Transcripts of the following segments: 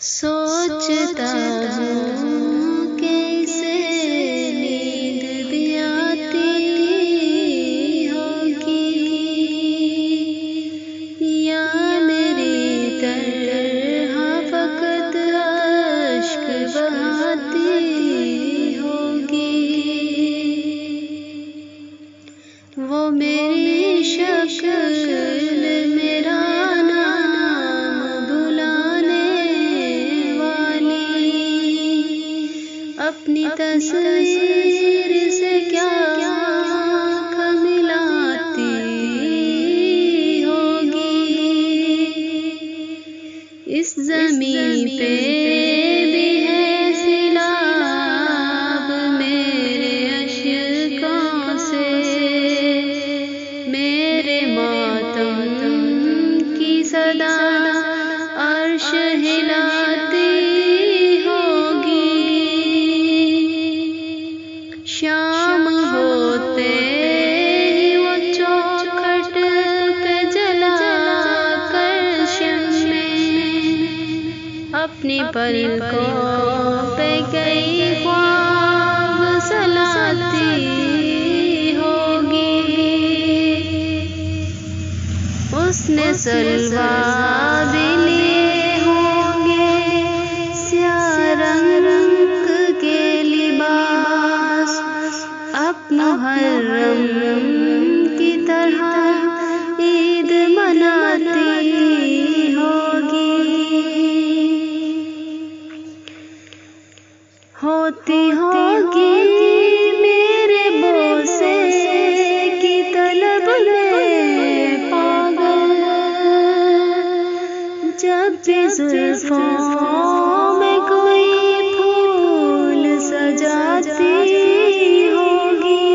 سوچتا ہوں کیسے نیند بھی آتی ہوگی، یا میری طرح فقط اشک بہاتی ہوگی۔ وہ میری شکل میرا نام بلانے والی، اپنی تصویر سے کیا ملاتی ہوگی۔ اس زمین پہ بھی ہے سیلاب میرے اشکوں سے، میرے ماتم کی صدا عرش ہلاتی ہوگی۔ شام ہوتے ہی وہ چوکھٹ پہ جلا کر شمع اپنی پلکوں پہ کئی خواب سلاتی ہوگی۔ اس نے سلوا بھی لیے ہوں گے سیاہ رنگ کے لباس، اب محرم کی طرح عید مناتی ہوگی۔ ہوتی ہوگی میرے بوسے کی طلب میں پاگل، جب بھی زلفوں میں کوئی پھول سجاتی ہوگی۔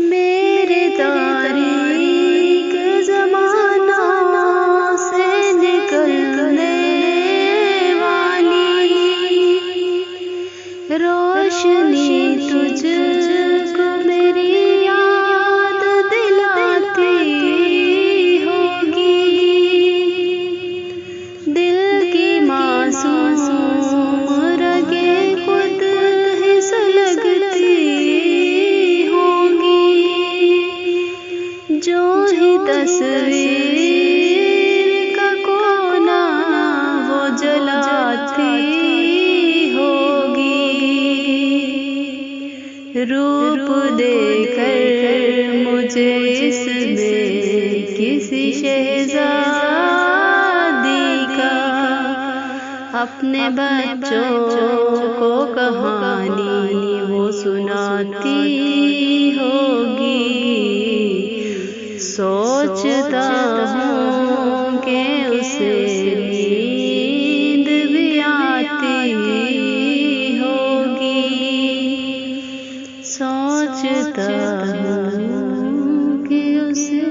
میرے تاریک زمانہ سے نکلنے والی روشنی تجھ کو میری یاد دلاتی ہوگی۔ دل کی معصوم رگیں خود ہی سلگتی ہوگی، جو ہی تصویر کا کونا وہ جلاتی ہوگی۔ روپ دے کر مجھے اس میں کسی شہزادی کا اپنے بچوں کو کہانی وہ سناتی ہوگی۔ سوچتا ہوں کہ اسے نیند بھی آتی ہوگی۔ سوچتا ہوں کہ اسے